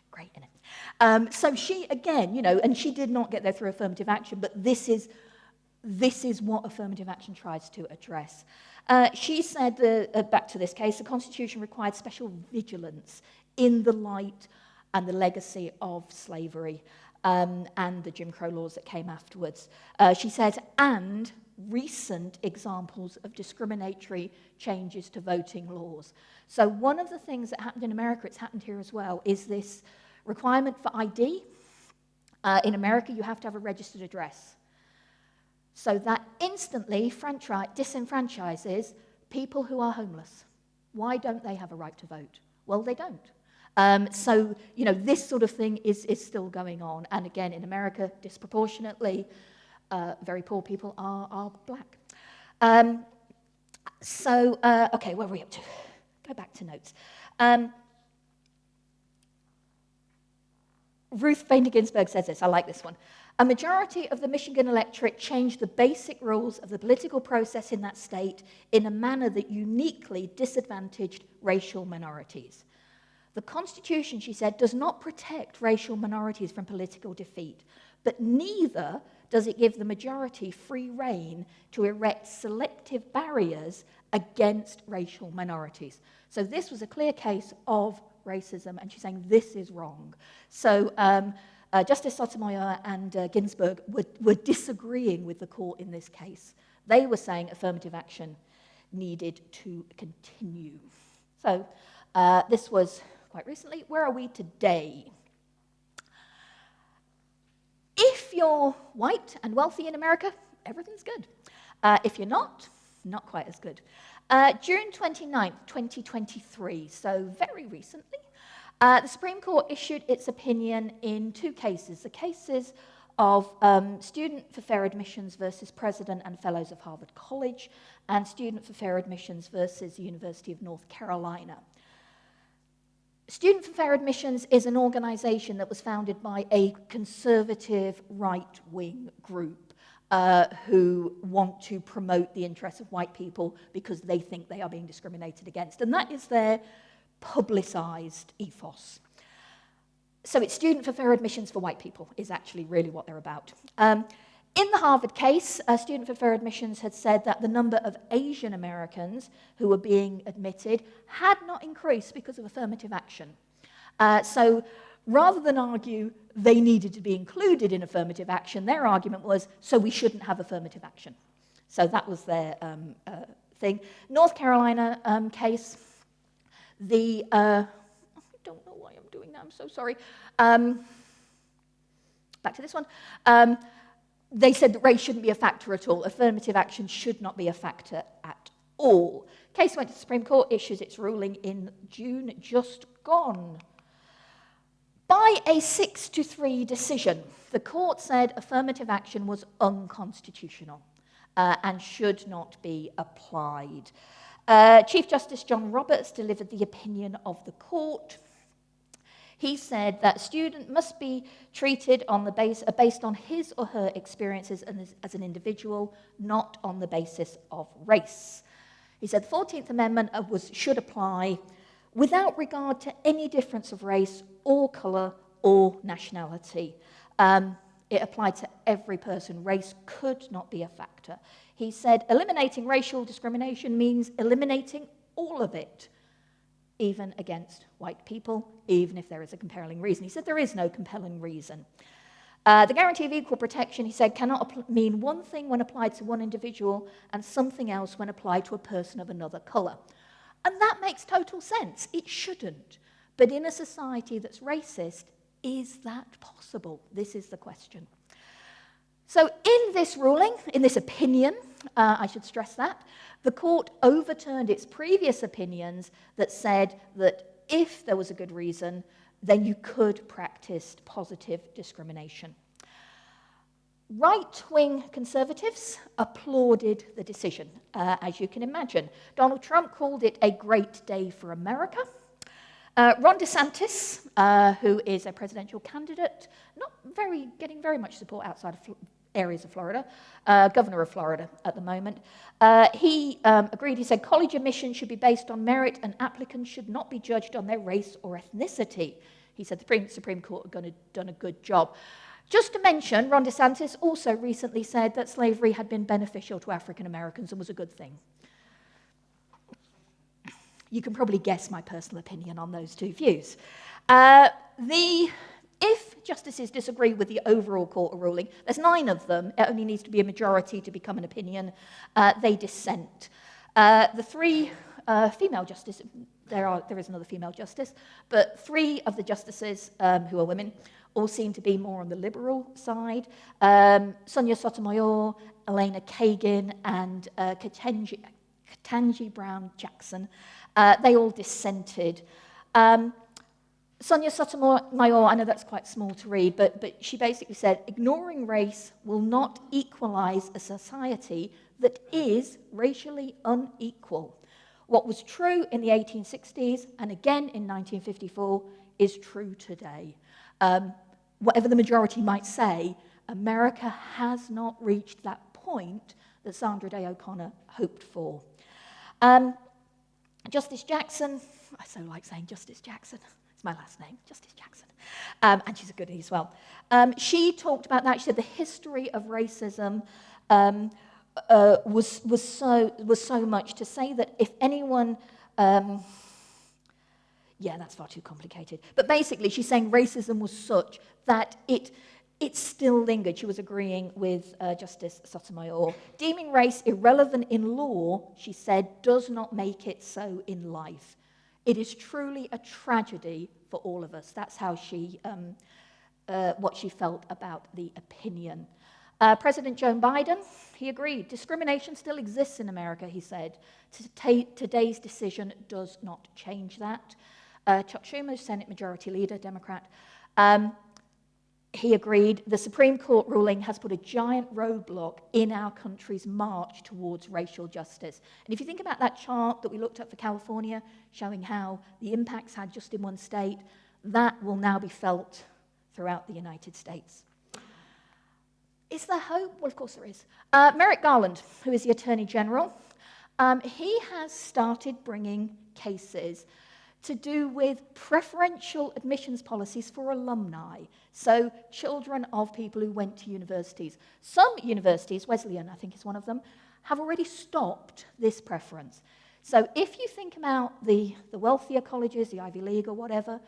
great, isn't it? So she, again, you know, and she did not get there through affirmative action, but this is what affirmative action tries to address. She said, back to this case, the Constitution required special vigilance in the light and the legacy of slavery and the Jim Crow laws that came afterwards. She said, and recent examples of discriminatory changes to voting laws. So one of the things that happened in America, it's happened here as well, is this requirement for ID. In America, you have to have a registered address. So that instantly disenfranchises people who are homeless. Why don't they have a right to vote? Well, they don't. So, you know, this sort of thing is still going on. And again, in America, disproportionately, very poor people are black. Okay, where are we up to? Go back to notes. Ruth Bader Ginsburg says this, I like this one. A majority of the Michigan electorate changed the basic rules of the political process in that state in a manner that uniquely disadvantaged racial minorities. The Constitution, she said, does not protect racial minorities from political defeat, but neither does it give the majority free rein to erect selective barriers against racial minorities. So this was a clear case of racism, and she's saying this is wrong. So Justice Sotomayor and Ginsburg were disagreeing with the court in this case. They were saying affirmative action needed to continue. So this was quite recently. Where are we today? If you're white and wealthy in America, everything's good. If you're not quite as good. June 29th, 2023, so very recently, the Supreme Court issued its opinion in 2 cases. The cases of Student for Fair Admissions versus President and Fellows of Harvard College, and Student for Fair Admissions versus the University of North Carolina. Student for Fair Admissions is an organization that was founded by a conservative right-wing group who want to promote the interests of white people because they think they are being discriminated against. And that is their publicized ethos. So it's student for fair admissions for white people is actually really what they're about. In the Harvard case, Student for Fair Admissions had said that the number of Asian Americans who were being admitted had not increased because of affirmative action. So rather than argue they needed to be included in affirmative action, their argument was, so we shouldn't have affirmative action. So that was their thing. North Carolina case, I don't know why I'm doing that, I'm so sorry. Back to this one. They said that race shouldn't be a factor at all. Affirmative action should not be a factor at all. Case went to the Supreme Court, issues its ruling in June just gone. By a 6-3 decision, the court said affirmative action was unconstitutional and should not be applied. Chief Justice John Roberts delivered the opinion of the court. He said that a student must be treated on the based on his or her experiences as an individual, not on the basis of race. He said the 14th Amendment should apply without regard to any difference of race or colour or nationality. It applied to every person. Race could not be a factor. He said eliminating racial discrimination means eliminating all of it, even against white people, even if there is a compelling reason. He said there is no compelling reason. The guarantee of equal protection, he said, cannot mean one thing when applied to one individual and something else when applied to a person of another colour. And that makes total sense. It shouldn't. But in a society that's racist, is that possible? This is the question. So in this ruling, in this opinion, I should stress that, the court overturned its previous opinions that said that if there was a good reason, then you could practice positive discrimination. Right-wing conservatives applauded the decision, as you can imagine. Donald Trump called it a great day for America. Ron DeSantis, who is a presidential candidate, getting very much support outside of areas of Florida, governor of Florida at the moment, he agreed. He said college admission should be based on merit and applicants should not be judged on their race or ethnicity. He said the Supreme Court had done a good job. Just to mention, Ron DeSantis also recently said that slavery had been beneficial to African Americans and was a good thing. You can probably guess my personal opinion on those two views. If justices disagree with the overall court ruling, there's 9 of them, it only needs to be a majority to become an opinion, they dissent. The 3 female justices, there is another female justice, but 3 of the justices who are women all seem to be more on the liberal side. Sonia Sotomayor, Elena Kagan, and Ketanji Brown Jackson, they all dissented. Sonia Sotomayor, I know that's quite small to read, but she basically said, ignoring race will not equalize a society that is racially unequal. What was true in the 1860s and again in 1954 is true today. Whatever the majority might say, America has not reached that point that Sandra Day O'Connor hoped for. Justice Jackson, I so like saying Justice Jackson. It's my last name, Justice Jackson. And she's a goodie as well. She talked about that. She said the history of racism was so much to say that if anyone... that's far too complicated. But basically, she's saying racism was such that it still lingered. She was agreeing with Justice Sotomayor. Deeming race irrelevant in law, she said, does not make it so in life. It is truly a tragedy for all of us. That's how what she felt about the opinion. President Joe Biden, he agreed. Discrimination still exists in America, he said. Today's decision does not change that. Chuck Schumer, Senate Majority Leader, Democrat, he agreed. The Supreme Court ruling has put a giant roadblock in our country's march towards racial justice. And if you think about that chart that we looked at for California, showing how the impacts had just in one state, that will now be felt throughout the United States. Is there hope? Well, of course there is. Merrick Garland, who is the Attorney General, he has started bringing cases to do with preferential admissions policies for alumni, so children of people who went to universities. Some universities, Wesleyan I think is one of them, have already stopped this preference. So if you think about the wealthier colleges, the Ivy League or whatever,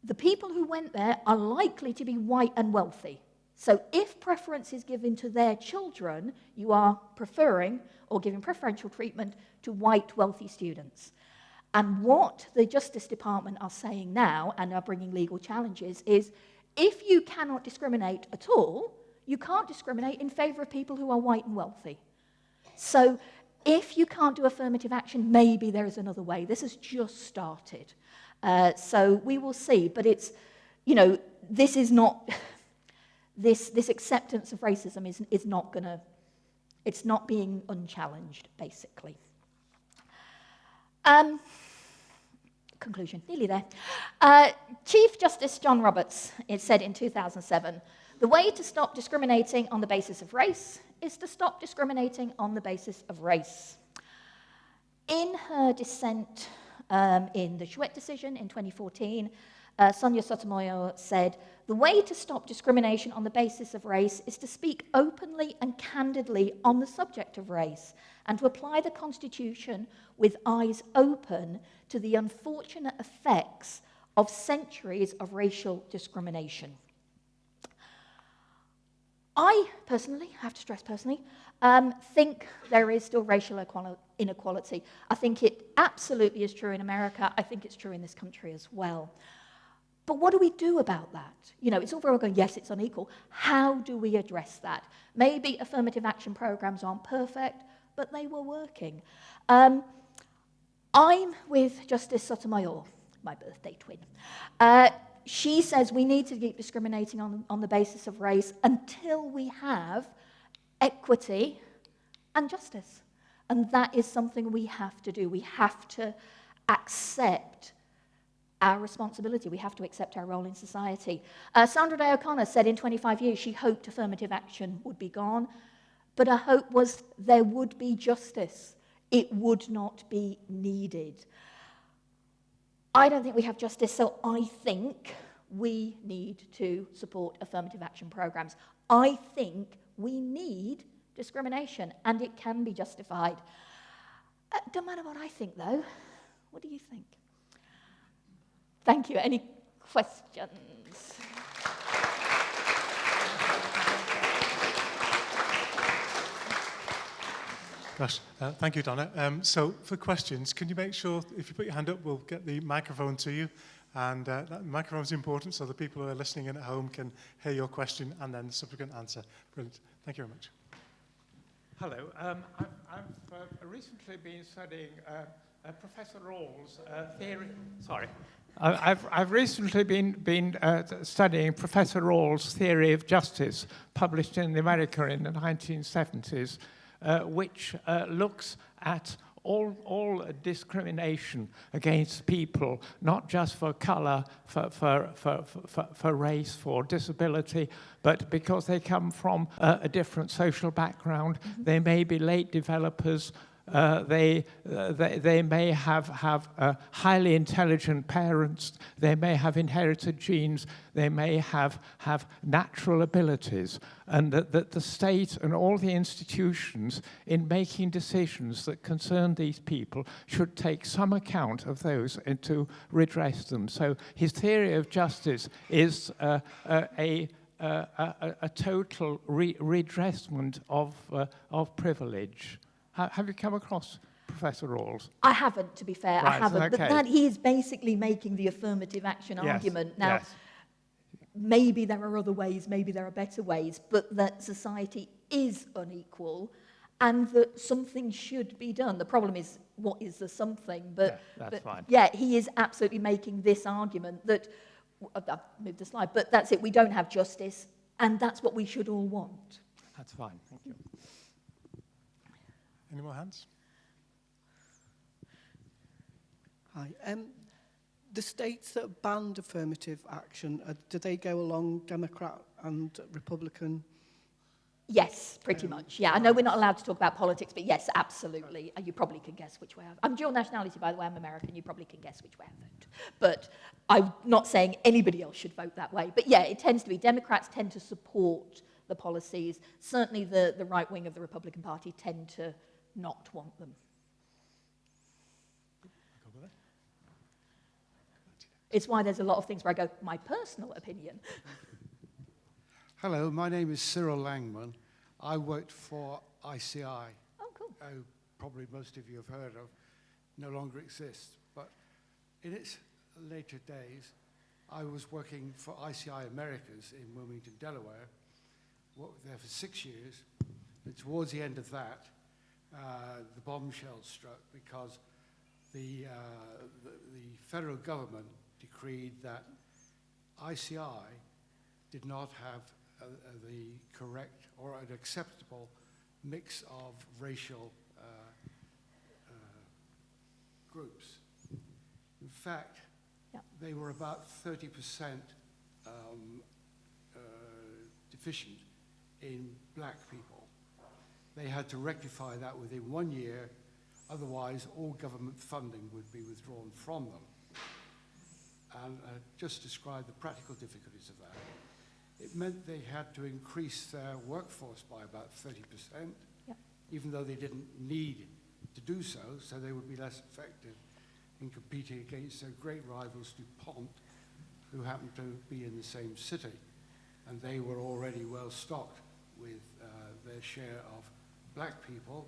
the people who went there are likely to be white and wealthy. So if preference is given to their children, you are preferring or giving preferential treatment to white, wealthy students. And what the Justice Department are saying now, and are bringing legal challenges, is if you cannot discriminate at all, you can't discriminate in favour of people who are white and wealthy. So if you can't do affirmative action, maybe there is another way. This has just started. So we will see. But it's, this is not, this acceptance of racism is not going to, it's not being unchallenged, basically. Conclusion, nearly there. Chief Justice John Roberts said in 2007, the way to stop discriminating on the basis of race is to stop discriminating on the basis of race. In her dissent in the Chouette decision in 2014, Sonia Sotomayor said, the way to stop discrimination on the basis of race is to speak openly and candidly on the subject of race and to apply the Constitution with eyes open to the unfortunate effects of centuries of racial discrimination. I personally, I have to stress personally, think there is still racial inequality. I think it absolutely is true in America. I think it's true in this country as well. But what do we do about that? It's all very well going, yes, it's unequal. How do we address that? Maybe affirmative action programs aren't perfect, but they were working. I'm with Justice Sotomayor, my birthday twin. She says we need to keep discriminating on the basis of race until we have equity and justice. And that is something we have to do. We have to accept our responsibility. We have to accept our role in society. Sandra Day O'Connor said in 25 years she hoped affirmative action would be gone, but her hope was there would be justice. It would not be needed. I don't think we have justice, so I think we need to support affirmative action programs. I think we need discrimination, and it can be justified. Don't matter what I think, though. What do you think? Thank you. Any questions? Gosh, thank you, Donna. So for questions, can you make sure, if you put your hand up, we'll get the microphone to you. And that microphone is important so the people who are listening in at home can hear your question and then the subsequent answer. Brilliant. Thank you very much. Hello. I've recently been studying Professor Rawls' theory. Sorry. I've recently been studying Professor Rawls' theory of justice, published in America in the 1970s, which looks at all discrimination against people, not just for colour, for race, for disability, but because they come from a different social background. Mm-hmm. They may be late developers. They may have highly intelligent parents. They may have inherited genes. They may have natural abilities. And that the state and all the institutions in making decisions that concern these people should take some account of those and to redress them. So his theory of justice is a total redressment of privilege. Have you come across Professor Rawls? I haven't, to be fair. Right, I haven't. okay. But that he is basically making the affirmative action argument. Now, yes. Maybe there are other ways, maybe there are better ways, but that society is unequal and that something should be done. The problem is, what is the something? But, yeah, that's fine. Yeah, he is absolutely making this argument that, I've moved the slide, but that's it. We don't have justice, and that's what we should all want. That's fine. Thank you. Any more hands? Hi. The states that banned affirmative action, do they go along Democrat and Republican Yes, pretty much. Yeah, I know we're not allowed to talk about politics, but yes, absolutely. You probably can guess which way I'm dual nationality, by the way. I'm American. You probably can guess which way I vote. But I'm not saying anybody else should vote that way. But yeah, it tends to be Democrats tend to support the policies. Certainly the right wing of the Republican Party tend to not want them. It's why there's a lot of things where I go, my personal opinion. Hello, my name is Cyril Langman. I worked for ICI. Oh, cool. Who probably most of you have heard of, no longer exists. But in its later days, I was working for ICI Americas in Wilmington, Delaware. Worked there for 6 years. And towards the end of that, the bombshell struck because the federal government decreed that ICI did not have the correct or an acceptable mix of racial groups. In fact, they were about 30% deficient in black people. They had to rectify that within 1 year, otherwise all government funding would be withdrawn from them. And just describe the practical difficulties of that. It meant they had to increase their workforce by about 30%, even though they didn't need to do so, so they would be less effective in competing against their great rivals DuPont, who happened to be in the same city. And they were already well stocked with their share of black people.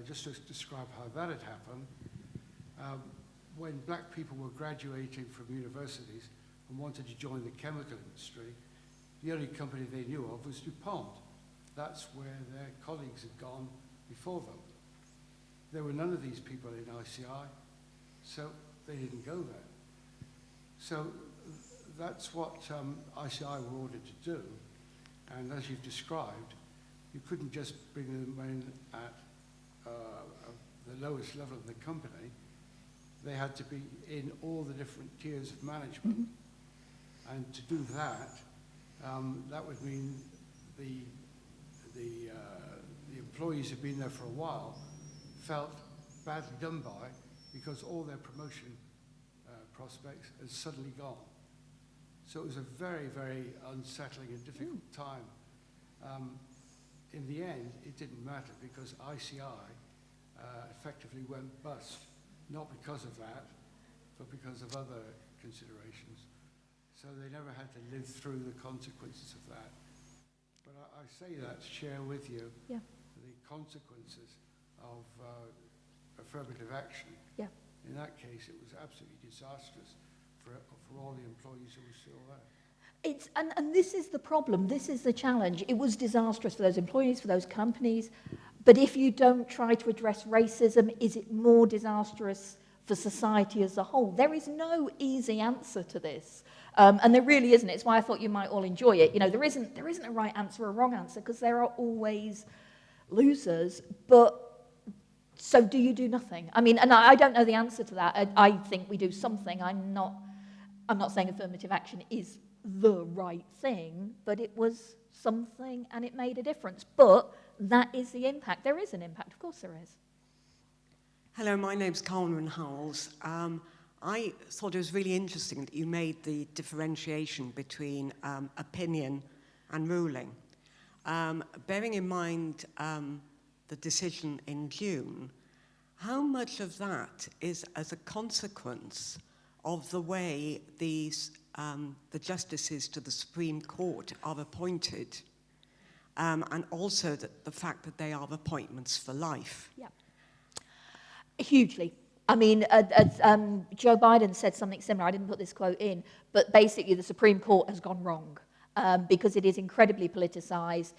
Just to describe how that had happened, when black people were graduating from universities and wanted to join the chemical industry, the only company they knew of was DuPont. That's where their colleagues had gone before them. There were none of these people in ICI, so they didn't go there. So that's what ICI were ordered to do. And as you've described, you couldn't just bring them in at the lowest level of the company. They had to be in all the different tiers of management. Mm-hmm. And to do that, that would mean the employees who've been there for a while felt badly done by because all their promotion prospects had suddenly gone. So it was a very, very unsettling and difficult time. In the end, it didn't matter because ICI effectively went bust, not because of that, but because of other considerations. So they never had to live through the consequences of that. But I say that to share with you the consequences of affirmative action. Yeah. In that case, it was absolutely disastrous for all the employees who were still there. And this is the problem, this is the challenge. It was disastrous for those employees, for those companies, but if you don't try to address racism, is it more disastrous for society as a whole? There is no easy answer to this, and there really isn't. It's why I thought you might all enjoy it. You know, there isn't a right answer or a wrong answer, because there are always losers, but so do you do nothing? I mean, and I don't know the answer to that. I think we do something. I'm not saying affirmative action is the right thing, but it was something and it made a difference. But that is the impact. There is an impact, of course there is. Hello, my name's Carmen Howells. I thought it was really interesting that you made the differentiation between opinion and ruling. Bearing in mind the decision in June, how much of that is as a consequence of the way these the justices to the Supreme Court are appointed, and also the fact that they are appointments for life? Yeah. Hugely. I mean, Joe Biden said something similar. I didn't put this quote in, but basically the Supreme Court has gone wrong because it is incredibly politicized.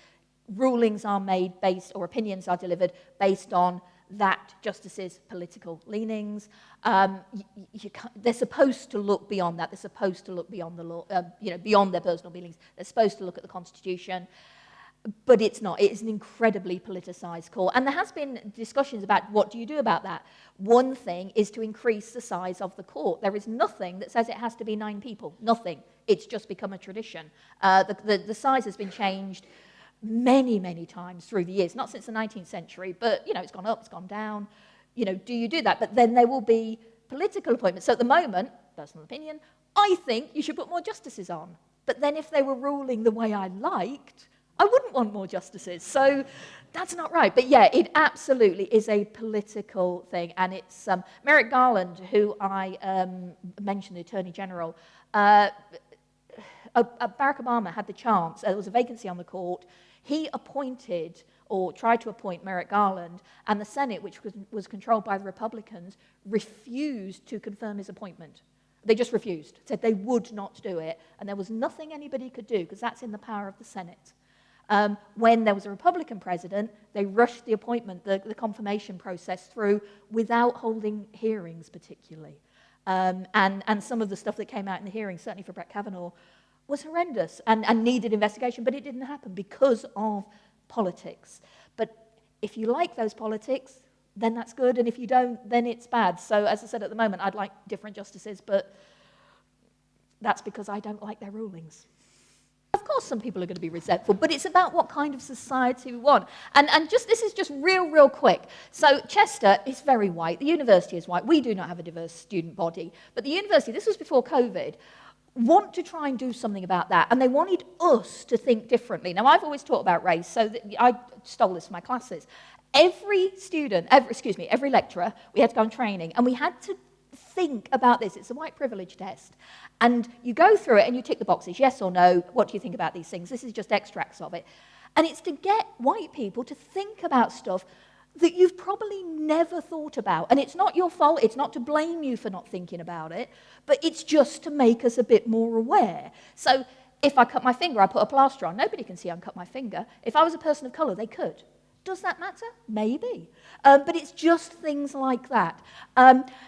Rulings are made based, or opinions are delivered based on that justice's political leanings. They're supposed to look beyond that. They're supposed to look beyond the law, beyond their personal feelings. They're supposed to look at the Constitution. But it's not. It is an incredibly politicized court. And there has been discussions about what do you do about that. One thing is to increase the size of the court. There is nothing that says it has to be 9 people. Nothing. It's just become a tradition. The size has been changed many, many times through the years, not since the 19th century, but, it's gone up, it's gone down. Do you do that? But then there will be political appointments. So at the moment, personal opinion, I think you should put more justices on. But then if they were ruling the way I liked, I wouldn't want more justices. So that's not right. But yeah, it absolutely is a political thing. And it's Merrick Garland, who I mentioned, the Attorney General. Barack Obama had the chance. There was a vacancy on the court. He appointed or tried to appoint Merrick Garland, and the Senate, which was controlled by the Republicans, refused to confirm his appointment. They just refused, said they would not do it, and there was nothing anybody could do, because that's in the power of the Senate. When there was a Republican president, they rushed the appointment, the confirmation process through without holding hearings particularly. And some of the stuff that came out in the hearings, certainly for Brett Kavanaugh, was horrendous and needed investigation, but it didn't happen because of politics. But if you like those politics, then that's good, and if you don't, then it's bad. So as I said, at the moment, I'd like different justices, but that's because I don't like their rulings. Of course some people are going to be resentful, but it's about what kind of society we want. And this is just real quick. So Chester is very white, the university is white, we do not have a diverse student body, but the university, this was before COVID, want to try and do something about that, and they wanted us to think differently. Now, I've always taught about race, so I stole this from my classes. Every lecturer, we had to go on training, and we had to think about this. It's a white privilege test. And you go through it, and you tick the boxes, yes or no, what do you think about these things? This is just extracts of it. And it's to get white people to think about stuff that you've probably never thought about. And it's not your fault, it's not to blame you for not thinking about it, but it's just to make us a bit more aware. So if I cut my finger, I put a plaster on, nobody can see I cut my finger. If I was a person of colour, they could. Does that matter? Maybe. But it's just things like that.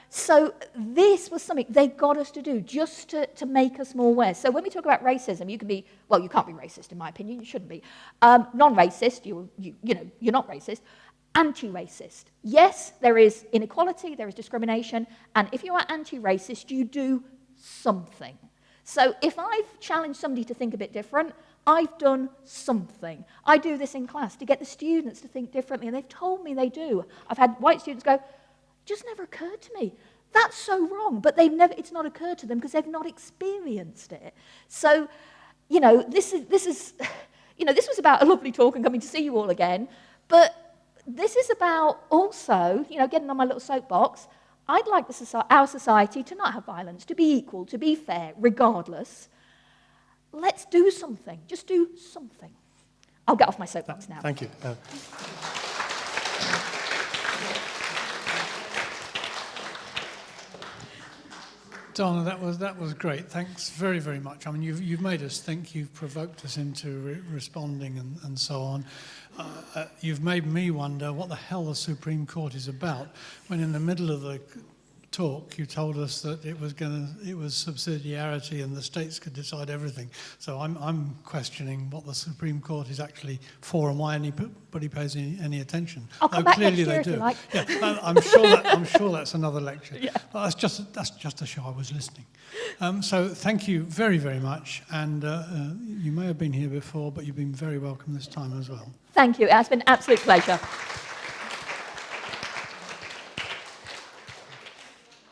So this was something they got us to do just to make us more aware. So when we talk about racism, you can be, well, you can't be racist in my opinion, you shouldn't be. Non-racist, you're not racist. Anti-racist. Yes, there is inequality, there is discrimination, and if you are anti-racist, you do something. So if I've challenged somebody to think a bit different, I've done something. I do this in class to get the students to think differently, and they've told me they do. I've had white students go, just never occurred to me. That's so wrong, but it's not occurred to them because they've not experienced it. So, this was about a lovely talk and coming to see you all again, but this is about also, getting on my little soapbox, I'd like our society to not have violence, to be equal, to be fair, regardless. Let's do something. Just do something. I'll get off my soapbox now. Thank you. Donna, that was great. Thanks very, very much. I mean, you've made us think. You've provoked us into responding and so on. You've made me wonder what the hell the Supreme Court is about. When in the middle of the talk, you told us that it was subsidiarity and the states could decide everything. So I'm questioning what the Supreme Court is actually for and why anybody pays any attention. I'll come back next year if you like. Yeah, I'm sure that's another lecture. Yeah. That's just a show. I was listening. So thank you very, very much. And you may have been here before, but you've been very welcome this time as well. Thank you. It's been an absolute pleasure.